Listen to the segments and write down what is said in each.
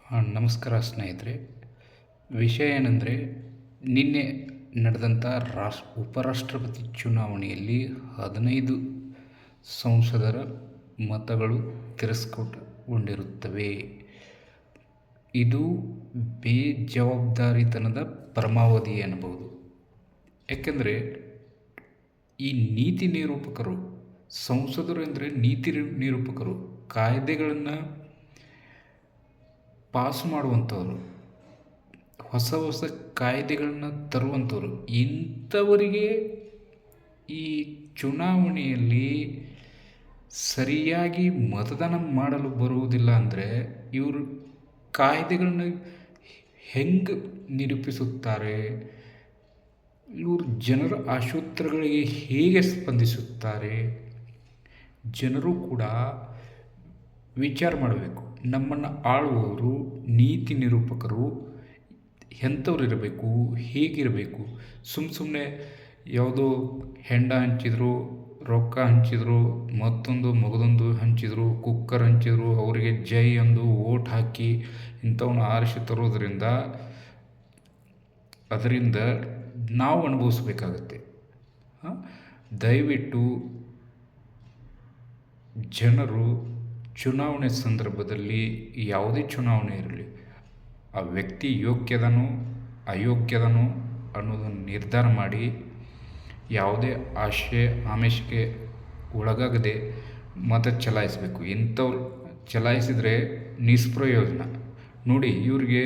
ನಮಸ್ಕಾರ ಸ್ನೇಹಿತರೆ. ವಿಷಯ ಏನಂದರೆ, ನಿನ್ನೆ ನಡೆದಂಥ ಉಪರಾಷ್ಟ್ರಪತಿ ಚುನಾವಣೆಯಲ್ಲಿ 15 ಸಂಸದರ ಮತಗಳು ತಿರಸ್ಕೃತಗೊಂಡಿರುತ್ತವೆ. ಇದು ಬೇಜವಾಬ್ದಾರಿತನದ ಪರಮಾವಧಿ ಎನ್ನಬಹುದು. ಏಕೆಂದರೆ ಈ ನೀತಿ ನಿರೂಪಕರು, ಸಂಸದರು ಅಂದರೆ ನೀತಿ ನಿರೂಪಕರು, ಕಾಯ್ದೆಗಳನ್ನು ಪಾಸ್ ಮಾಡುವಂಥವ್ರು, ಹೊಸ ಹೊಸ ಕಾಯ್ದೆಗಳನ್ನು ತರುವಂಥವ್ರು, ಇಂಥವರಿಗೆ ಈ ಚುನಾವಣೆಯಲ್ಲಿ ಸರಿಯಾಗಿ ಮತದಾನ ಮಾಡಲು ಬರುವುದಿಲ್ಲ ಅಂದರೆ ಇವರು ಕಾಯ್ದೆಗಳನ್ನು ಹೆಂಗೆ ನಿರೂಪಿಸುತ್ತಾರೆ? ಇವರು ಜನರ ಆಶೋತ್ತರಗಳಿಗೆ ಹೇಗೆ ಸ್ಪಂದಿಸುತ್ತಾರೆ? ಜನರು ಕೂಡ ವಿಚಾರ ಮಾಡಬೇಕು. ನಮ್ಮನ್ನು ಆಳುವವರು, ನೀತಿ ನಿರೂಪಕರು ಎಂಥವ್ರು ಇರಬೇಕು, ಹೇಗಿರಬೇಕು? ಸುಮ್ಮನೆ ಯಾವುದೋ ಹೆಂಡ ಹಂಚಿದ್ರು, ರೊಕ್ಕ ಹಂಚಿದ್ರು, ಮಗದೊಂದು ಹಂಚಿದ್ರು, ಕುಕ್ಕರ್ ಹಂಚಿದ್ರು, ಅವರಿಗೆ ಜೈ ಅಂದು ಓಟ್ ಹಾಕಿ ಇಂಥವನ್ನ ಆರಿಸಿ ತರೋದ್ರಿಂದ ಅದರಿಂದ ನಾವು ಅನುಭವಿಸ್ಬೇಕಾಗತ್ತೆ. ದಯವಿಟ್ಟು ಜನರು ಚುನಾವಣೆ ಸಂದರ್ಭದಲ್ಲಿ, ಯಾವುದೇ ಚುನಾವಣೆ ಇರಲಿ, ಆ ವ್ಯಕ್ತಿ ಯೋಗ್ಯದನೋ ಅಯೋಗ್ಯದನೋ ಅನ್ನೋದನ್ನು ನಿರ್ಧಾರ ಮಾಡಿ, ಯಾವುದೇ ಆಮಿಷಕ್ಕೆ ಒಳಗಾಗದೆ ಮತ ಚಲಾಯಿಸಬೇಕು. ಇಂಥವ್ರು ಚಲಾಯಿಸಿದರೆ ನಿಷ್ಪ್ರಯೋಜನ. ನೋಡಿ, ಇವರಿಗೆ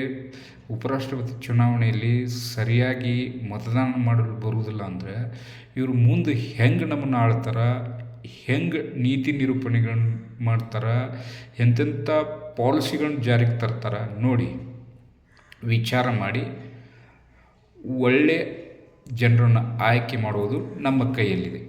ಉಪರಾಷ್ಟ್ರಪತಿ ಚುನಾವಣೆಯಲ್ಲಿ ಸರಿಯಾಗಿ ಮತದಾನ ಮಾಡಲು ಬರುವುದಿಲ್ಲ ಅಂದರೆ ಇವರು ಮುಂದೆ ಹೆಂಗೆ ನಮ್ಮನ್ನು ಆಳ್ತಾರ, ಹೆಂಗೆ ನೀತಿ ನಿರೂಪಣೆಗಳನ್ನು ಮಾಡ್ತಾರೆ, ಎಂತೆಂಥ ಪಾಲಿಸಿಗಳನ್ನ ಜಾರಿಗೆ ತರ್ತಾರೆ ನೋಡಿ. ವಿಚಾರ ಮಾಡಿ ಒಳ್ಳೆಯ ಜನರನ್ನು ಆಯ್ಕೆ ಮಾಡುವುದು ನಮ್ಮ ಕೈಯಲ್ಲಿದೆ.